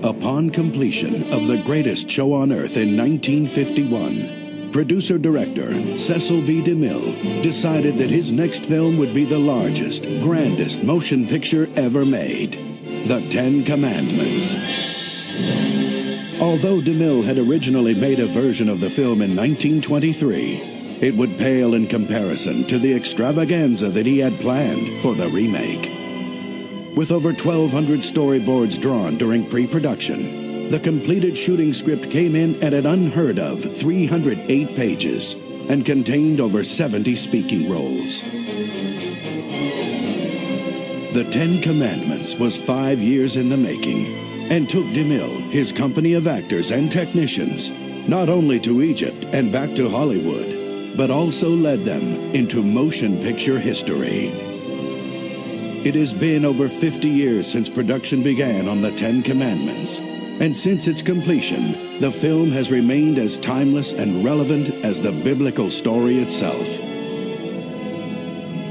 Upon completion of the greatest show on earth in 1951, producer-director Cecil B. DeMille decided that his next film would be the largest, grandest motion picture ever made, The 10 Commandments. Although DeMille had originally made a version of the film in 1923, it would pale in comparison to the extravaganza that he had planned for the remake. With over 1,200 storyboards drawn during pre-production, the completed shooting script came in at an unheard of 308 pages and contained over 70 speaking roles. The 10 Commandments was 5 years in the making and took DeMille, his company of actors and technicians, not only to Egypt and back to Hollywood, but also led them into motion picture history. It has been over 50 years since production began on the 10 Commandments, and since its completion, the film has remained as timeless and relevant as the biblical story itself.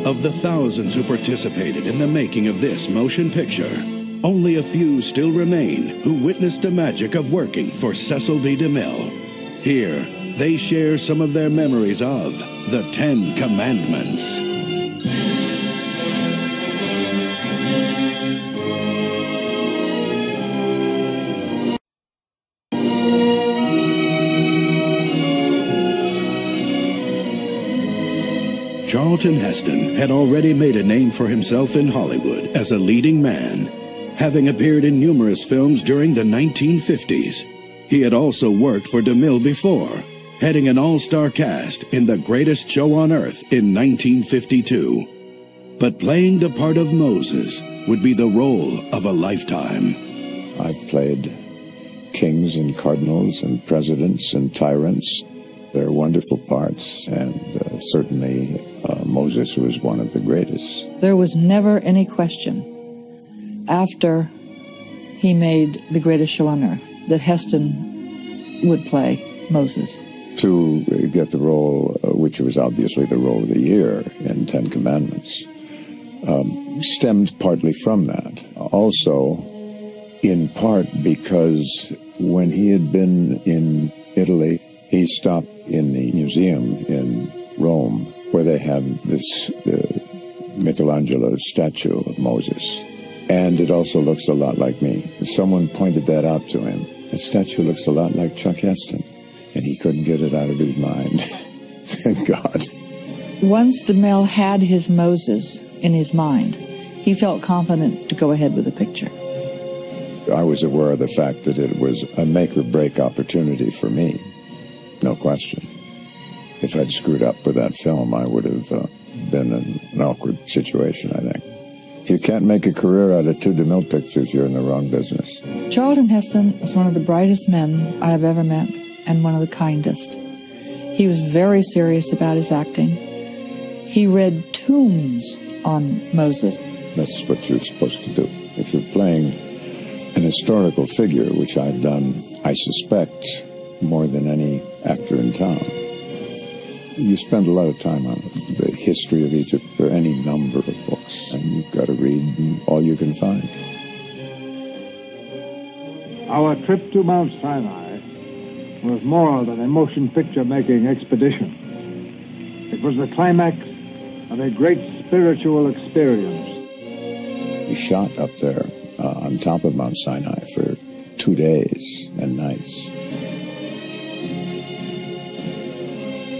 Of the thousands who participated in the making of this motion picture, only a few still remain who witnessed the magic of working for Cecil B. DeMille. Here, they share some of their memories of the 10 Commandments. Charlton Heston had already made a name for himself in Hollywood as a leading man, having appeared in numerous films during the 1950s. He had also worked for DeMille before, heading an all-star cast in The Greatest Show on Earth in 1952. But playing the part of Moses would be the role of a lifetime. I've played kings and cardinals and presidents and tyrants. They're wonderful parts, and certainly Moses was one of the greatest. There was never any question after he made The Greatest Show on Earth that Heston would play Moses. To get the role, which was obviously the role of the year in 10 Commandments, stemmed partly from that. Also, in part because when he had been in Italy, he stopped in the museum in Rome where they have the Michelangelo statue of Moses. And it also looks a lot like me. Someone pointed that out to him. The statue looks a lot like Chuck Heston. And he couldn't get it out of his mind. Thank God. Once DeMille had his Moses in his mind, he felt confident to go ahead with the picture. I was aware of the fact that it was a make-or-break opportunity for me. No question. If I'd screwed up with that film, I would have been in an awkward situation, I think. If you can't make a career out of 2 DeMille pictures, you're in the wrong business. Charlton Heston is one of the brightest men I have ever met, and one of the kindest. He was very serious about his acting. He read tombs on Moses. That's what you're supposed to do. If you're playing an historical figure, which I've done, I suspect, more than any actor in town, you spend a lot of time on the history of Egypt or any number of books, and you've got to read all you can find. Our trip to Mount Sinai was more than a motion picture making expedition. It was the climax of a great spiritual experience. We shot up there on top of Mount Sinai for 2 days and nights.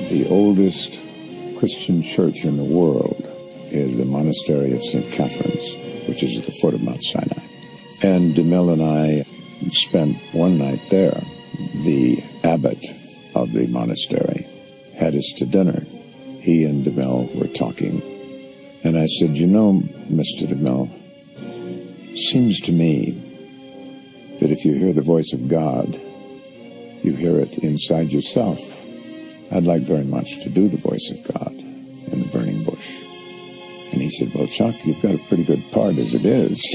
The oldest Christian church in the world is the monastery of St. Catherine's, which is at the foot of Mount Sinai. And DeMille and I spent one night there. The abbot of the monastery had us to dinner. He and DeMille were talking. And I said, you know, Mr. DeMille, seems to me that if you hear the voice of God, you hear it inside yourself. I'd like very much to do the voice of God in the burning bush. And he said, well, Chuck, you've got a pretty good part as it is.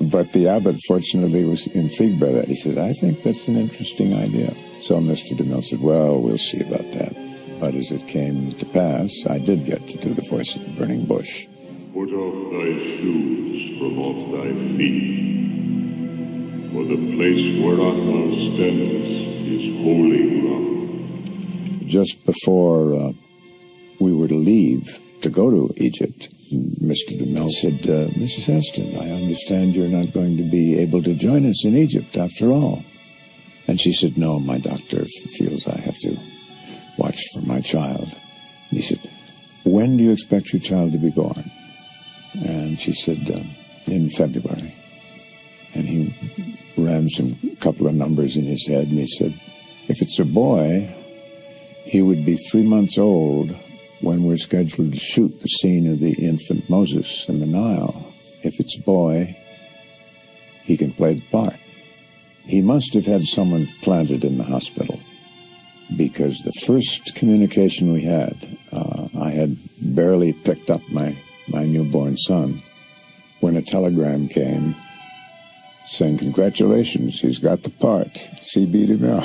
But the abbot, fortunately, was intrigued by that. He said, I think that's an interesting idea. So Mr. DeMille said, well, we'll see about that. But as it came to pass, I did get to do the voice of the burning bush. Put off thy shoes from off thy feet, For the place whereon thou standest is holy ground. Just before we were to leave to go to Egypt, Mr. DeMille said, Mrs. Heston, I understand you're not going to be able to join us in Egypt after all. And she said, no, my doctor feels I have to watch for my child. And he said, when do you expect your child to be born? And she said, in February. And he ran a couple of numbers in his head, and he said, if it's a boy, he would be 3 months old when we're scheduled to shoot the scene of the infant Moses in the Nile. If it's a boy, he can play the part. He must have had someone planted in the hospital, because the first communication we had, I had barely picked up my newborn son when a telegram came saying, congratulations, he's got the part, C.B. DeMille.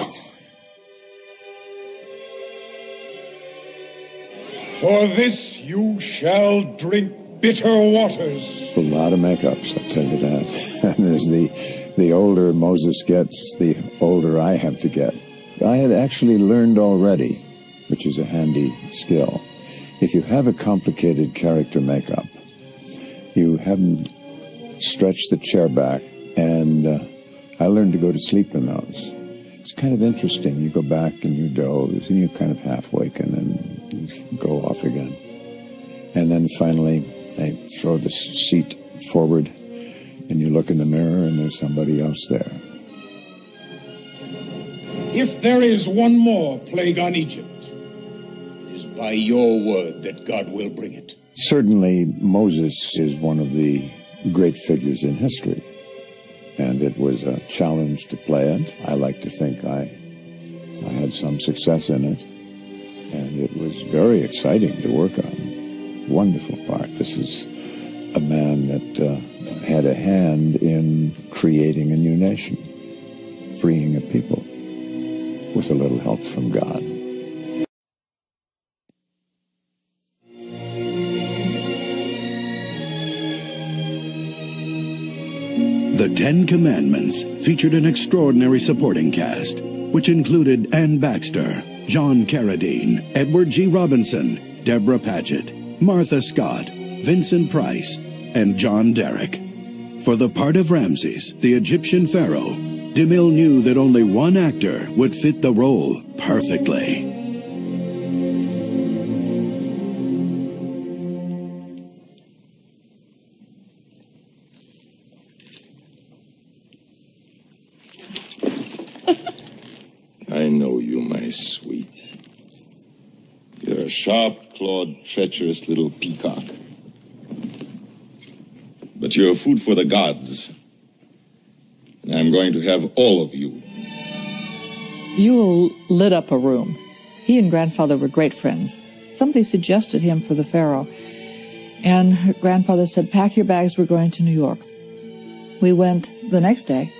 For this you shall drink bitter waters. A lot of makeups, I'll tell you that. And as the older Moses gets, the older I have to get. I had actually learned already, which is a handy skill. If you have a complicated character makeup, you haven't stretched the chair back, and I learned to go to sleep in those. It's kind of interesting. You go back and you doze, and you kind of half-wake, and then you go off again. And then finally, they throw the seat forward, and you look in the mirror, and there's somebody else there. If there is one more plague on Egypt, it is by your word that God will bring it. Certainly, Moses is one of the great figures in history, and it was a challenge to play it. I like to think I had some success in it, and it was very exciting to work on. Wonderful part. This is a man that had a hand in creating a new nation, freeing a people, with a little help from God. The 10 Commandments featured an extraordinary supporting cast, which included Ann Baxter, John Carradine, Edward G. Robinson, Deborah Paget, Martha Scott, Vincent Price, and John Derrick. For the part of Ramses, the Egyptian pharaoh, DeMille knew that only one actor would fit the role perfectly. I know you, my sweet. You're a sharp-clawed, treacherous little peacock. But you're food for the gods. And I'm going to have all of you. Yule lit up a room. He and Grandfather were great friends. Somebody suggested him for the pharaoh. And Grandfather said, pack your bags, we're going to New York. We went the next day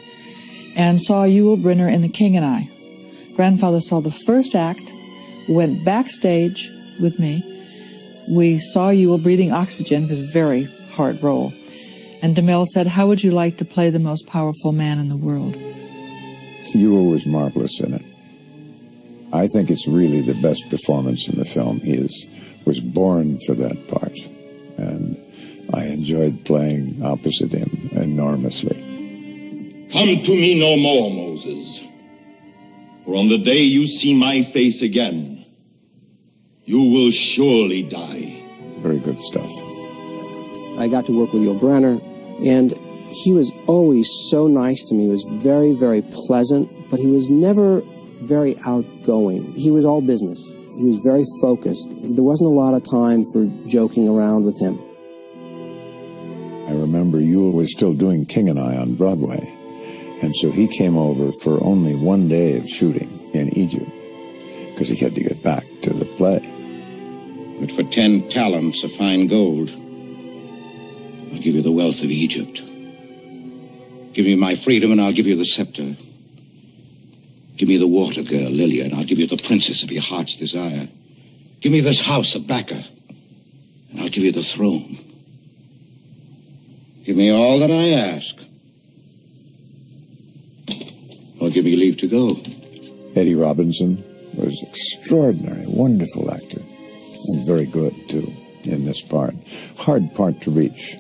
and saw Yul Brynner in The King and I. Grandfather saw the first act, went backstage with me. We saw Yul breathing oxygen, it was a very hard role. And DeMille said, how would you like to play the most powerful man in the world? Yul was marvelous in it. I think it's really the best performance in the film. He was born for that part. And I enjoyed playing opposite him enormously. Come to me no more, Moses. For on the day you see my face again, you will surely die. Very good stuff. I got to work with Yul Brynner, and he was always so nice to me. He was very, very pleasant, but he was never very outgoing. He was all business. He was very focused. There wasn't a lot of time for joking around with him. I remember Yul was still doing King and I on Broadway, and so he came over for only one day of shooting in Egypt, because he had to get back to the play. But for 10 talents of fine gold, I'll give you the wealth of Egypt. Give me my freedom, and I'll give you the scepter. Give me the water girl, Lilia, and I'll give you the princess of your heart's desire. Give me this house of Baca, and I'll give you the throne. Give me all that I ask, give me leave to go. Eddie Robinson was extraordinary, wonderful actor, and very good, too, in this part. Hard part to reach.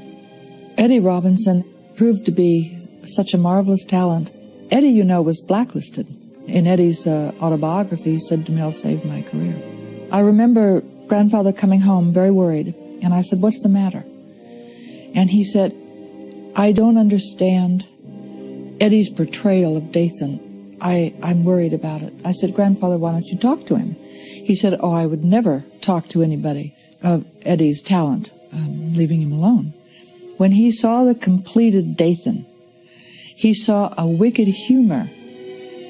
Eddie Robinson proved to be such a marvelous talent. Eddie, you know, was blacklisted. In Eddie's autobiography, he said, DeMille saved my career. I remember grandfather coming home very worried, and I said, what's the matter? And he said, I don't understand Eddie's portrayal of Dathan. I'm worried about it. I said, Grandfather, why don't you talk to him? He said, oh, I would never talk to anybody of Eddie's talent, leaving him alone. When he saw the completed Dathan, he saw a wicked humor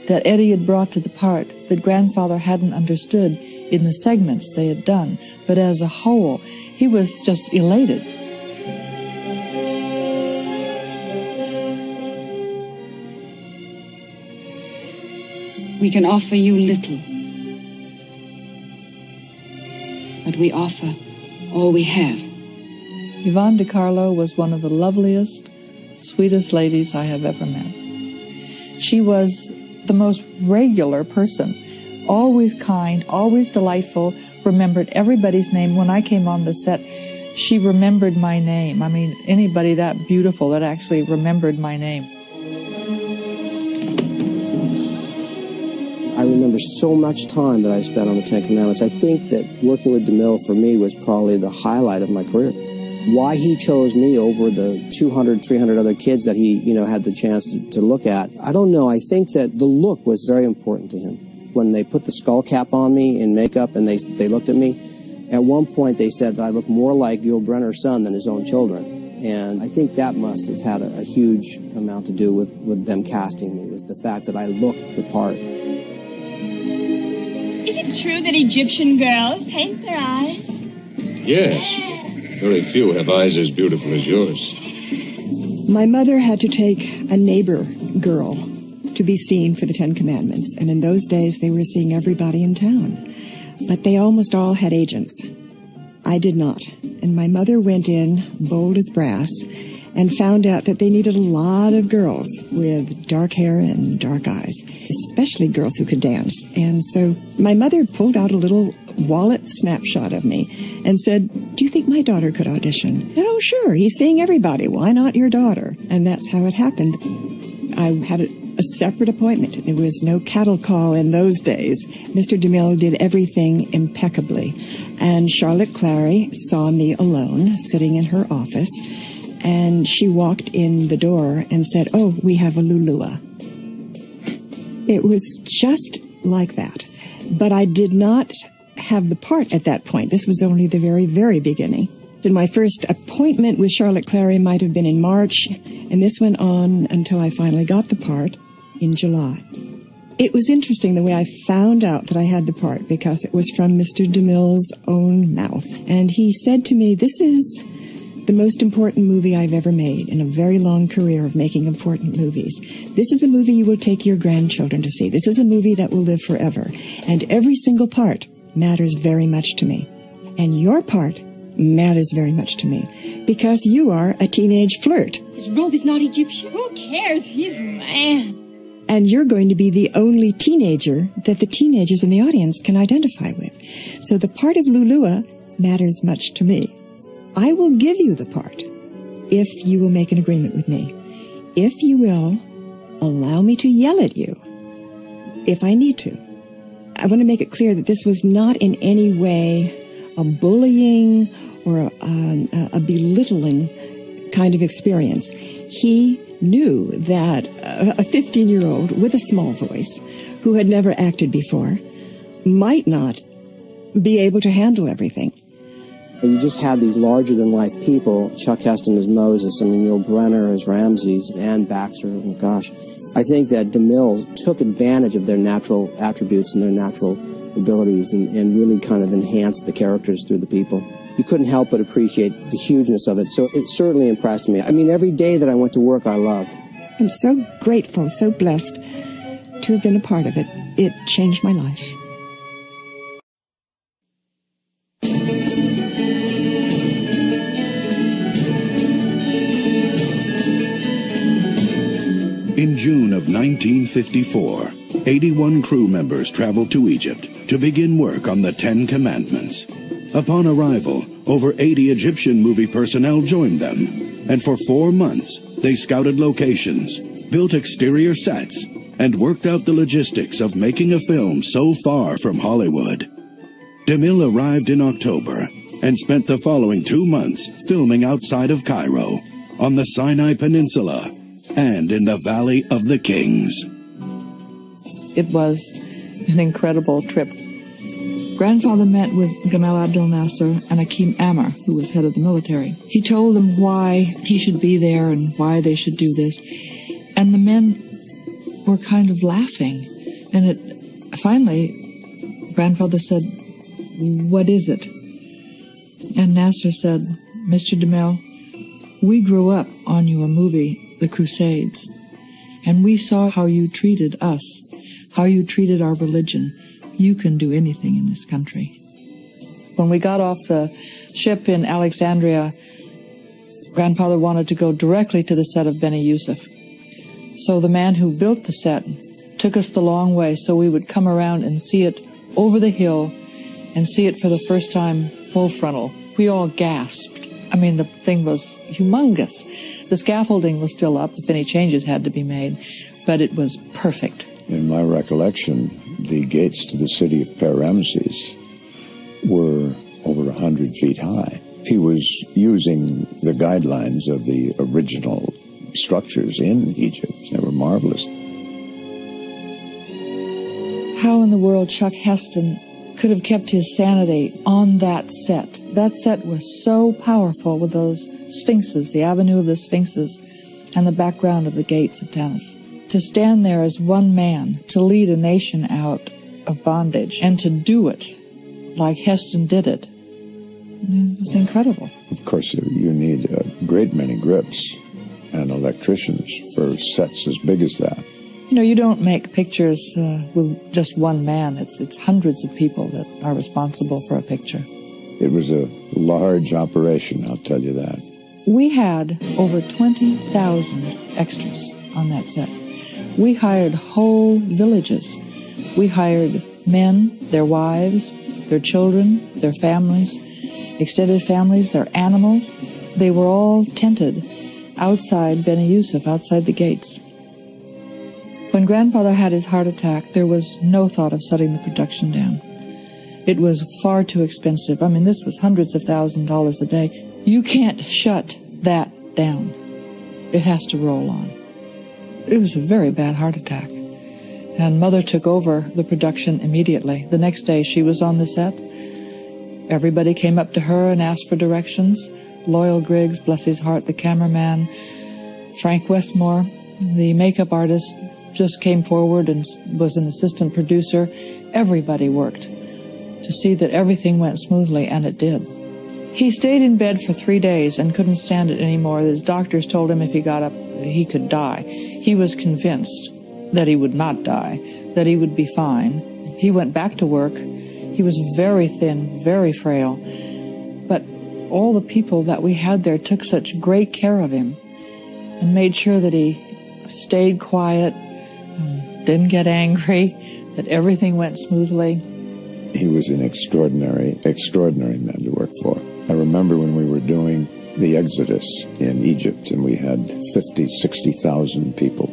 that Eddie had brought to the part that Grandfather hadn't understood in the segments they had done. But as a whole, he was just elated. We can offer you little, but we offer all we have. Yvonne DiCarlo was one of the loveliest, sweetest ladies I have ever met. She was the most regular person, always kind, always delightful, remembered everybody's name. When I came on the set, she remembered my name. I mean, anybody that beautiful that actually remembered my name. I remember so much time that I spent on the Ten Commandments. I think that working with DeMille for me was probably the highlight of my career. Why he chose me over the 200, 300 other kids that he, had the chance to look at, I don't know. I think that the look was very important to him. When they put the skull cap on me in makeup and they looked at me, at one point they said that I looked more like Yul Brynner's son than his own children. And I think that must have had a huge amount to do with them casting me, was the fact that I looked the part. Is it true that Egyptian girls paint their eyes? Yes. Very few have eyes as beautiful as yours. My mother had to take a neighbor girl to be seen for the Ten Commandments, and in those days they were seeing everybody in town. But they almost all had agents. I did not. And my mother went in, bold as brass, and found out that they needed a lot of girls with dark hair and dark eyes, especially girls who could dance. And so my mother pulled out a little wallet snapshot of me and said, do you think my daughter could audition? I said, oh, sure, he's seeing everybody. Why not your daughter? And that's how it happened. I had a separate appointment. There was no cattle call in those days. Mr. DeMille did everything impeccably. And Charlotte Clary saw me alone, sitting in her office, and she walked in the door and said, oh, we have a Lulua. It was just like that. But I did not have the part at that point. This was only the very, very beginning. And my first appointment with Charlotte Clary might have been in March, and this went on until I finally got the part in July. It was interesting the way I found out that I had the part, because it was from Mr. DeMille's own mouth. And he said to me, this is the most important movie I've ever made in a very long career of making important movies. This is a movie you will take your grandchildren to see. This is a movie that will live forever. And every single part matters very much to me. And your part matters very much to me, because you are a teenage flirt. His robe is not Egyptian. Who cares? He's a man. And you're going to be the only teenager that the teenagers in the audience can identify with. So the part of Lulua matters much to me. I will give you the part if you will make an agreement with me. If you will allow me to yell at you, if I need to. I want to make it clear that this was not in any way a bullying or a belittling kind of experience. He knew that a 15-year-old with a small voice who had never acted before might not be able to handle everything. You just had these larger-than-life people, Chuck Heston as Moses, Yul Brynner as Ramses, Ann Baxter, and gosh. I think that DeMille took advantage of their natural attributes and their natural abilities and really kind of enhanced the characters through the people. You couldn't help but appreciate the hugeness of it, so it certainly impressed me. I mean, every day that I went to work, I loved. I'm so grateful, so blessed to have been a part of it. It changed my life. In June of 1954, 81 crew members traveled to Egypt to begin work on the 10 Commandments. Upon arrival, over 80 Egyptian movie personnel joined them, and for 4 months they scouted locations, built exterior sets, and worked out the logistics of making a film so far from Hollywood. DeMille arrived in October and spent the following 2 months filming outside of Cairo, on the Sinai Peninsula, and in the Valley of the Kings. It was an incredible trip. Grandfather met with Gamal Abdel Nasser and Akim Amr, who was head of the military. He told them why he should be there and why they should do this. And the men were kind of laughing. And finally, Grandfather said, "What is it?" And Nasser said, "Mr. DeMille, we grew up on your movie, The Crusades, and we saw how you treated us, how you treated our religion. You can do anything in this country." When we got off the ship in Alexandria, Grandfather wanted to go directly to the set of Beni Yusuf. So the man who built the set took us the long way so we would come around and see it over the hill and see it for the first time full frontal. We all gasped. I mean, the thing was humongous. The scaffolding was still up. If any changes had to be made, but it was perfect. In my recollection, the gates to the city of Ramses were over 100 feet high. He was using the guidelines of the original structures in Egypt. They were marvelous. How in the world Chuck Heston could have kept his sanity on that set? That set was so powerful with those sphinxes, the Avenue of the Sphinxes, and the background of the gates of Tanis. To stand there as one man, to lead a nation out of bondage, and to do it like Heston did it was incredible. Of course, you need a great many grips and electricians for sets as big as that. You know, you don't make pictures with just one man. It's hundreds of people that are responsible for a picture. It was a large operation, I'll tell you that. We had over 20,000 extras on that set. We hired whole villages. We hired men, their wives, their children, their families, extended families, their animals. They were all tented outside Beni Yusuf, outside the gates. When Grandfather had his heart attack, there was no thought of shutting the production down. It was far too expensive. I mean, this was hundreds of $1,000s a day. You can't shut that down. It has to roll on. It was a very bad heart attack. And Mother took over the production immediately. The next day she was on the set. Everybody came up to her and asked for directions. Loyal Griggs, bless his heart, the cameraman, Frank Westmore, the makeup artist, just came forward and was an assistant producer. Everybody worked to see that everything went smoothly, and it did. He stayed in bed for 3 days and couldn't stand it anymore. His doctors told him if he got up, he could die. He was convinced that he would not die, that he would be fine. He went back to work. He was very thin, very frail. But all the people that we had there took such great care of him and made sure that he stayed quiet, didn't get angry, that everything went smoothly. He was an extraordinary man to work for. I remember when we were doing the Exodus in Egypt, and we had 50, 60,000 people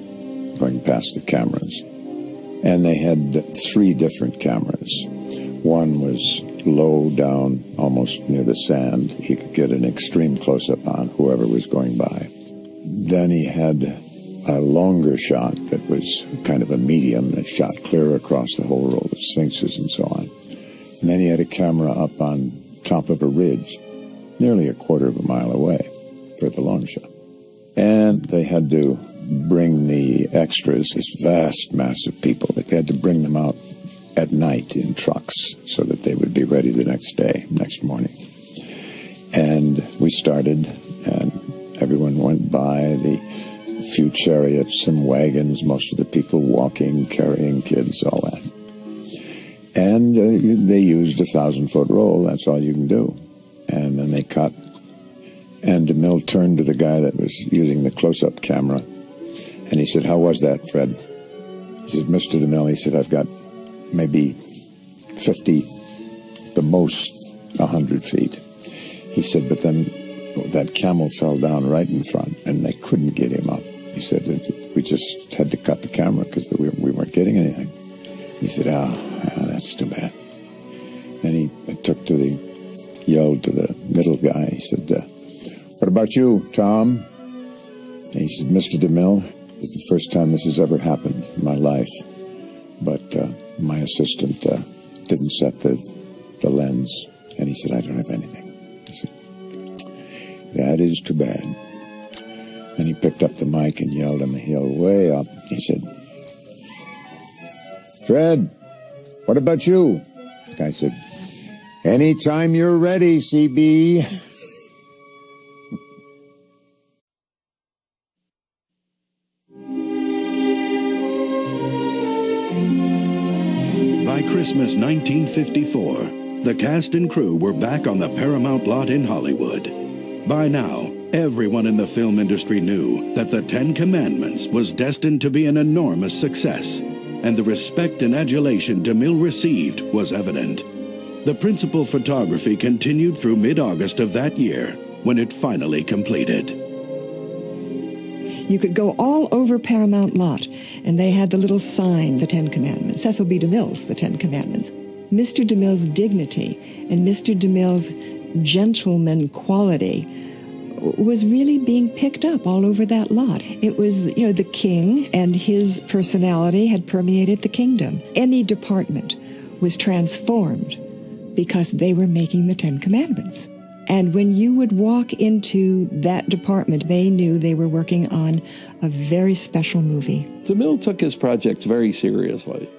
going past the cameras. And they had 3 different cameras. One was low down, almost near the sand. He could get an extreme close-up on whoever was going by. Then he had a longer shot that was kind of a medium that shot clear across the whole row of sphinxes and so on. And then he had a camera up on top of a ridge, nearly a quarter of a mile away for the long shot. And they had to bring the extras, this vast mass of people, they had to bring them out at night in trucks so that they would be ready the next morning. And we started, and everyone went by, the few chariots, some wagons, most of the people walking, carrying kids, all that. And they used a 1,000-foot roll. That's all you can do. And then they cut. And DeMille turned to the guy that was using the close-up camera And he said, how was that, Fred? He said, Mr. DeMille, he said, I've got maybe 50, the most 100 feet. He said, but then that camel fell down right in front, and they couldn't get him up. He said, we just had to cut the camera because we weren't getting anything. He said, that's too bad. And he yelled to the middle guy. He said, what about you, Tom? And he said, Mr. DeMille, it's the first time this has ever happened in my life. But my assistant didn't set the lens. And he said, I don't have anything. I said, that is too bad. And he picked up the mic and yelled on the hill way up. He said, Fred, what about you? The guy said, anytime you're ready, CB. By Christmas 1954, the cast and crew were back on the Paramount lot in Hollywood. By now, everyone in the film industry knew that the Ten Commandments was destined to be an enormous success, and the respect and adulation DeMille received was evident. The principal photography continued through mid-August of that year, when it finally completed. You could go all over Paramount lot, and they had the little sign, the Ten Commandments. Cecil B. DeMille's The Ten Commandments. Mr. DeMille's dignity and Mr. DeMille's gentleman quality was really being picked up all over that lot. It was, you know, the king and his personality had permeated the kingdom. Any department was transformed because they were making the Ten Commandments. And when you would walk into that department, they knew they were working on a very special movie. DeMille took his projects very seriously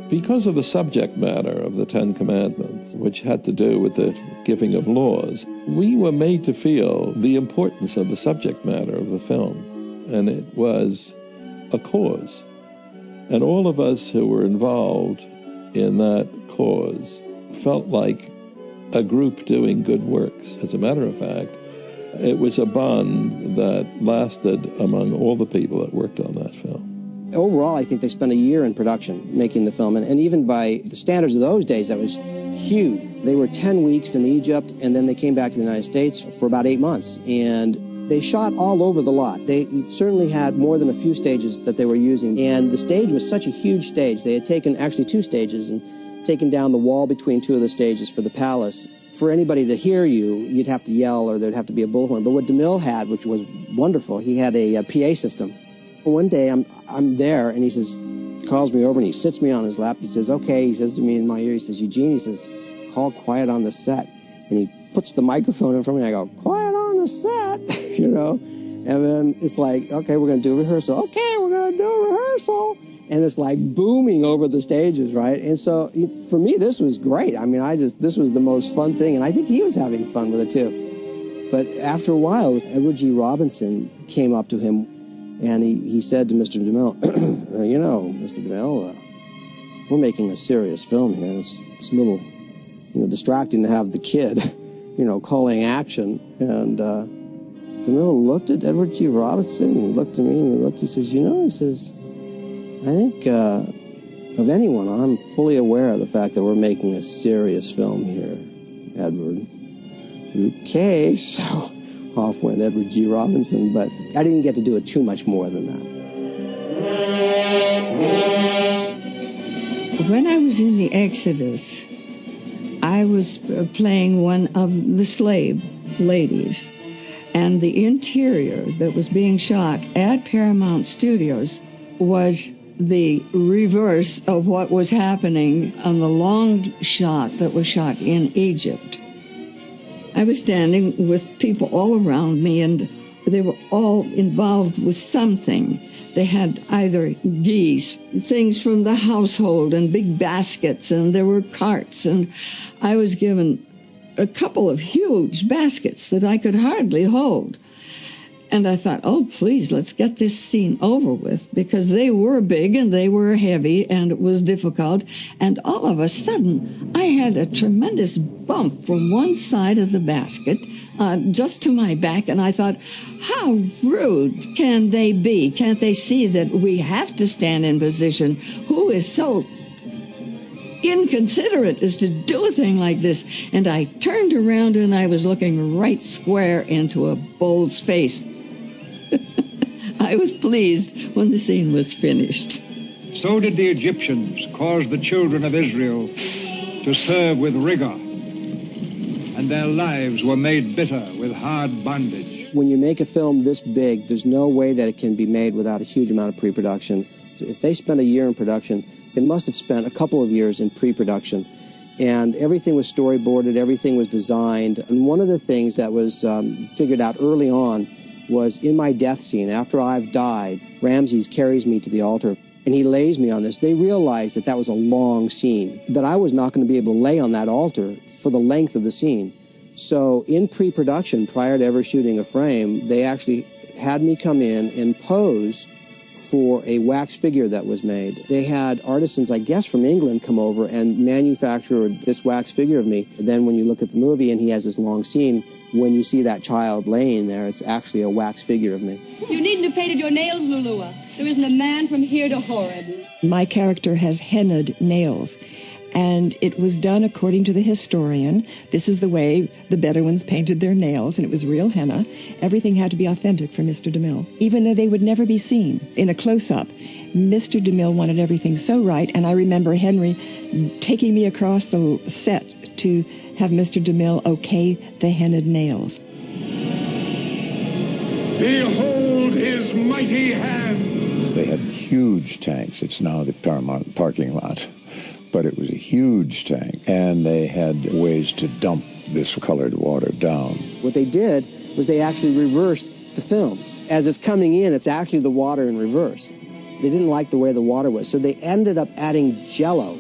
because of the subject matter of the Ten Commandments, which had to do with the giving of laws. We were made to feel the importance of the subject matter of the film, and it was a cause. And all of us who were involved in that cause felt like a group doing good works. As a matter of fact, it was a bond that lasted among all the people that worked on that film. Overall, I think they spent a year in production making the film, and even by the standards of those days, that was huge. They were 10 weeks in Egypt, and then they came back to the United States for about 8 months, and they shot all over the lot. They certainly had more than a few stages that they were using, and the stage was such a huge stage. They had taken actually 2 stages and taken down the wall between 2 of the stages for the palace. For anybody to hear you, you'd have to yell or there'd have to be a bullhorn. But what DeMille had, which was wonderful, he had a PA system. One day I'm there, and he says, calls me over and he sits me on his lap. He says, okay, he says to me in my ear, he says, Eugene, he says, call quiet on the set. And he puts the microphone in front of me. I go, quiet on the set, you know. And then it's like, okay, we're going to do a rehearsal. Okay, we're going to do a rehearsal. And it's like booming over the stages, right? And so for me, this was great. I mean, this was the most fun thing. And I think he was having fun with it too. But after a while, Edward G. Robinson came up to him and he said to Mr. DeMille, you know, Mr. DeMille, we're making a serious film here. It's a little, distracting to have the kid, calling action. And DeMille looked at Edward G. Robinson and looked at me and he says, he says, I think of anyone, I'm fully aware of the fact that we're making a serious film here, Edward. Okay, so off went Edward G. Robinson, but I didn't get to do it too much more than that. When I was in the Exodus, I was playing one of the slave ladies, and the interior that was being shot at Paramount Studios was the reverse of what was happening on the long shot that was shot in Egypt. I was standing with people all around me, and they were all involved with something. They had either geese, things from the household, and big baskets, and there were carts, and I was given a couple of huge baskets that I could hardly hold. And I thought, oh, please, let's get this scene over with, because they were big and they were heavy and it was difficult. And all of a sudden, I had a tremendous bump from one side of the basket just to my back. And I thought, how rude can they be? Can't they see that we have to stand in position? Who is so inconsiderate as to do a thing like this? And I turned around and I was looking right square into a bull's face. I was pleased when the scene was finished. So did the Egyptians cause the children of Israel to serve with rigor, and their lives were made bitter with hard bondage. When you make a film this big, there's no way that it can be made without a huge amount of pre-production. If they spent a year in production, they must have spent a couple of years in pre-production. And everything was storyboarded, everything was designed. And one of the things that was figured out early on was in my death scene, after I've died, Ramses carries me to the altar and he lays me on this. They realized that that was a long scene, that I was not going to be able to lay on that altar for the length of the scene. So in pre-production, prior to ever shooting a frame, they actually had me come in and pose for a wax figure that was made. They had artisans, I guess, from England come over and manufacture this wax figure of me. Then when you look at the movie and he has this long scene, when you see that child laying there, it's actually a wax figure of me. You needn't have painted your nails, Lulua. There isn't a man from here to Horeb. My character has hennaed nails, and it was done according to the historian. This is the way the Bedouins painted their nails, and it was real henna. Everything had to be authentic for Mr. DeMille, even though they would never be seen in a close-up. Mr. DeMille wanted everything so right, and I remember Henry taking me across the set to have Mr. DeMille okay the hennaed nails. Behold his mighty hand! They had huge tanks. It's now the Paramount parking lot. But it was a huge tank, and they had ways to dump this colored water down. What they did was they actually reversed the film. As it's coming in, it's actually the water in reverse. They didn't like the way the water was, so they ended up adding Jell-O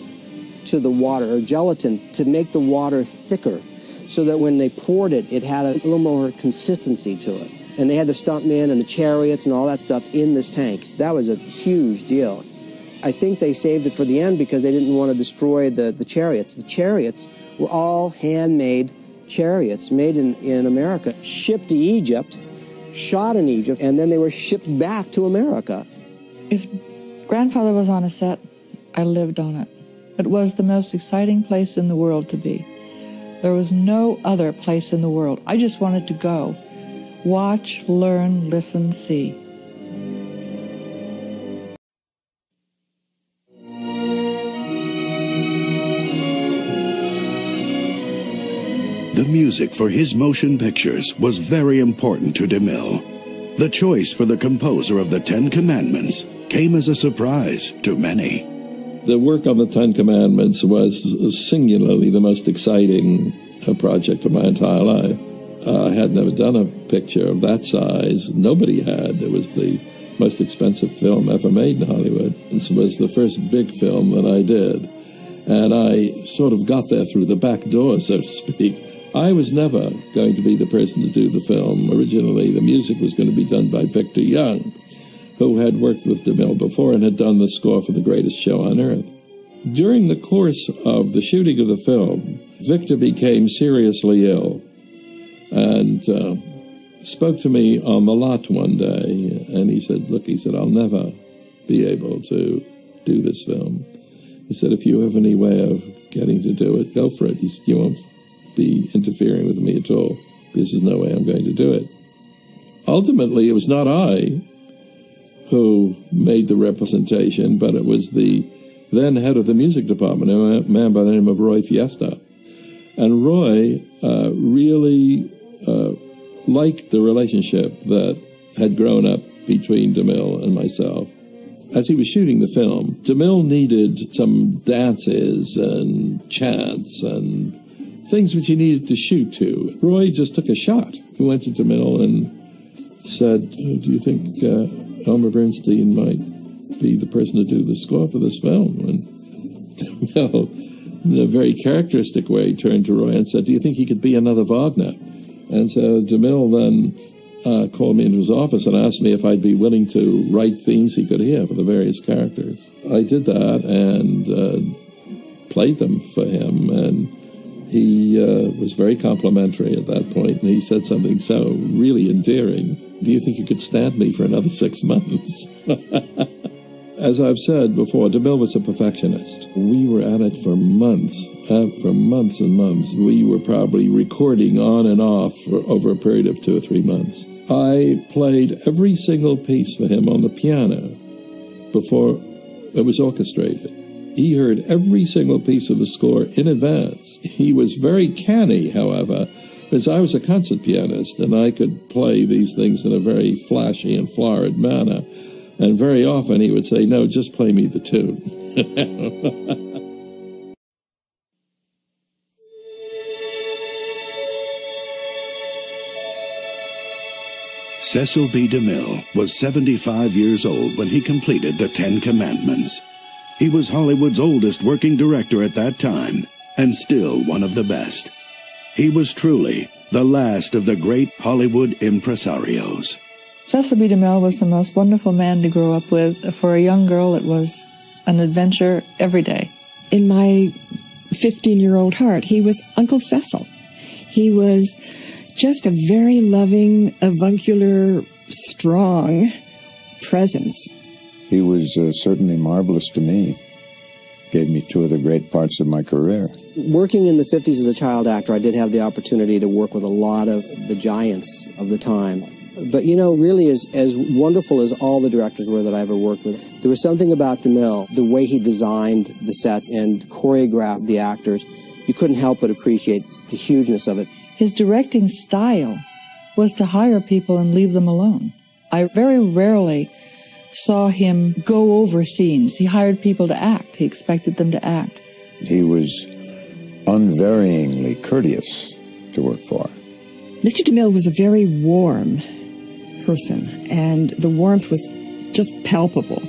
to the water, or gelatin, to make the water thicker, so that when they poured it, it had a little more consistency to it. And they had the stuntmen and the chariots and all that stuff in this tank. That was a huge deal. I think they saved it for the end because they didn't want to destroy the chariots. The chariots were all handmade chariots made in America, shipped to Egypt, shot in Egypt, and then they were shipped back to America. If grandfather was on a set, I lived on it. It was the most exciting place in the world to be. There was no other place in the world. I just wanted to go. Watch, learn, listen, see. The music for his motion pictures was very important to DeMille. The choice for the composer of the Ten Commandments came as a surprise to many. The work on the Ten Commandments was singularly the most exciting project of my entire life. I had never done a picture of that size. Nobody had. It was the most expensive film ever made in Hollywood. This was the first big film that I did. And I sort of got there through the back door, so to speak. I was never going to be the person to do the film. Originally, the music was going to be done by Victor Young, who had worked with DeMille before and had done the score for The Greatest Show on Earth. During the course of the shooting of the film, Victor became seriously ill and spoke to me on the lot one day, and he said, look, he said, I'll never be able to do this film. He said, if you have any way of getting to do it, go for it. He said, you won't be interfering with me at all. This is no way I'm going to do it. Ultimately, it was not I who made the representation, but it was the then head of the music department, a man by the name of Roy Fiesta. And Roy really liked the relationship that had grown up between DeMille and myself. As he was shooting the film, DeMille needed some dances and chants and things which he needed to shoot to. Roy just took a shot. He went to DeMille and said, do you think Elmer Bernstein might be the person to do the score for this film? And DeMille, in a very characteristic way, turned to Roy and said, do you think he could be another Wagner? And so DeMille then called me into his office and asked me if I'd be willing to write themes he could hear for the various characters. I did that and played them for him, and he was very complimentary at that point, and he said something so really endearing. Do you think you could stand me for another 6 months? As I've said before, DeMille was a perfectionist. We were at it for months and months. We were probably recording on and off for over a period of 2 or 3 months. I played every single piece for him on the piano before it was orchestrated. He heard every single piece of the score in advance. He was very canny, however, because I was a concert pianist, and I could play these things in a very flashy and florid manner. And very often he would say, no, just play me the tune. Cecil B. DeMille was 75 years old when he completed the 10 Commandments. He was Hollywood's oldest working director at that time, and still one of the best. He was truly the last of the great Hollywood impresarios. Cecil B. DeMille was the most wonderful man to grow up with. For a young girl, it was an adventure every day. In my 15-year-old heart, he was Uncle Cecil. He was just a very loving, avuncular, strong presence. He was certainly marvelous to me. Gave me 2 of the great parts of my career. Working in the 50s as a child actor, I did have the opportunity to work with a lot of the giants of the time. But, you know, really as wonderful as all the directors were that I ever worked with, there was something about DeMille, the way he designed the sets and choreographed the actors. You couldn't help but appreciate the hugeness of it. His directing style was to hire people and leave them alone. I very rarely saw him go over scenes. He hired people to act. He expected them to act. He was unvaryingly courteous to work for. Mr. DeMille was a very warm person, and the warmth was just palpable.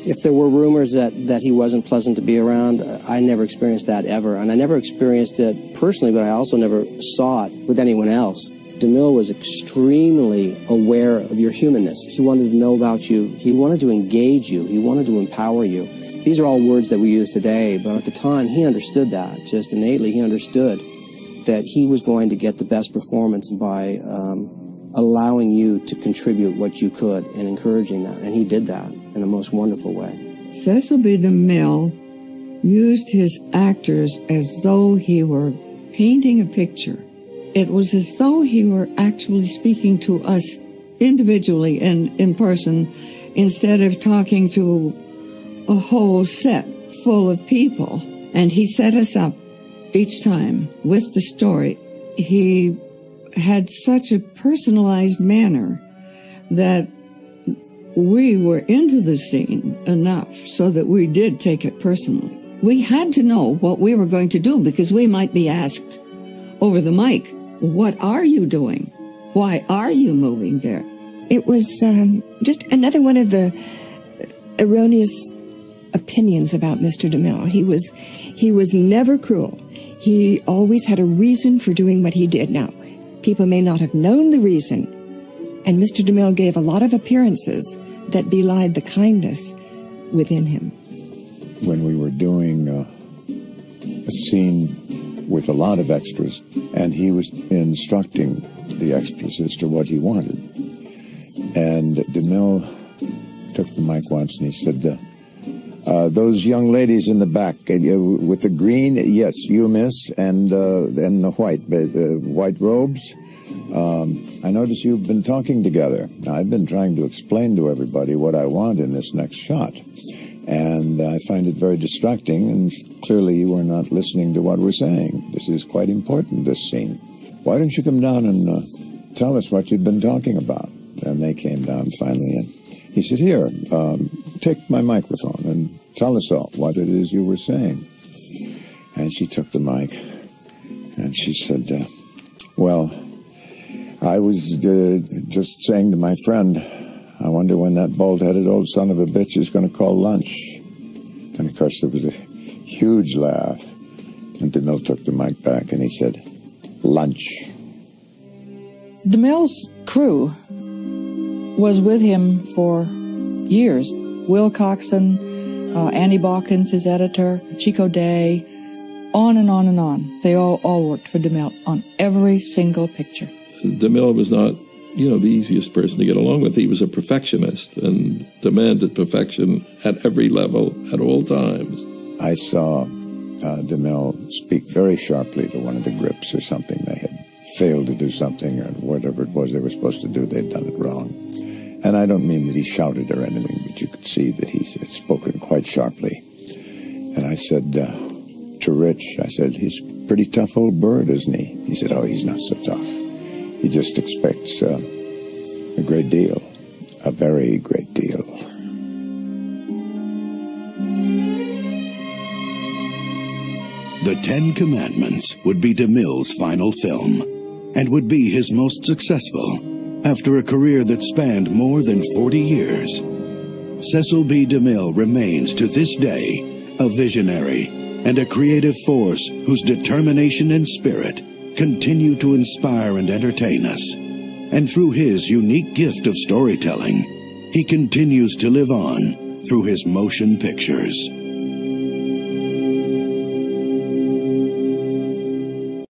If there were rumors that he wasn't pleasant to be around, I never experienced that ever. And I never experienced it personally, but I also never saw it with anyone else. DeMille was extremely aware of your humanness. He wanted to know about you. He wanted to engage you. He wanted to empower you. These are all words that we use today, but at the time, he understood that. Just innately, he understood that he was going to get the best performance by allowing you to contribute what you could and encouraging that. And he did that in a most wonderful way. Cecil B. DeMille used his actors as though he were painting a picture. It was as though he were actually speaking to us individually and in person instead of talking to a whole set full of people. And he set us up each time with the story. He had such a personalized manner that we were into the scene enough so that we did take it personally. We had to know what we were going to do because we might be asked over the mic, what are you doing? Why are you moving there? It was just another one of the erroneous opinions about Mr. DeMille. He was never cruel. He always had a reason for doing what he did. Now, people may not have known the reason, and Mr. DeMille gave a lot of appearances that belied the kindness within him. When we were doing a scene with a lot of extras, and he was instructing the extras as to what he wanted. And DeMille took the mic once and he said, those young ladies in the back with the green, yes, you miss, and the white robes. I notice you've been talking together. Now, I've been trying to explain to everybody what I want in this next shot, and I find it very distracting, and clearly you are not listening to what we're saying. This is quite important, this scene. Why don't you come down and tell us what you've been talking about? And they came down finally, and he said, here, take my microphone and tell us all what it is you were saying. And she took the mic, and she said, well, I was just saying to my friend, I wonder when that bald-headed old son of a bitch is going to call lunch. And, of course, there was a huge laugh. And DeMille took the mic back, and he said, lunch. DeMille's crew was with him for years. Will Coxon, Andy Balkins, his editor, Chico Day, on and on and on. They all worked for DeMille on every single picture. DeMille was not, the easiest person to get along with. He was a perfectionist and demanded perfection at every level, at all times. I saw DeMille speak very sharply to one of the grips or something. They had failed to do something, or whatever it was they were supposed to do, they'd done it wrong. And I don't mean that he shouted or anything, but you could see that he had spoken quite sharply. And I said to Rich, I said, he's a pretty tough old bird, isn't he? He said, oh, he's not so tough. He just expects a great deal, a very great deal. The 10 Commandments would be DeMille's final film, and would be his most successful after a career that spanned more than 40 years. Cecil B. DeMille remains to this day a visionary and a creative force whose determination and spirit continue to inspire and entertain us. And through his unique gift of storytelling, he continues to live on through his motion pictures.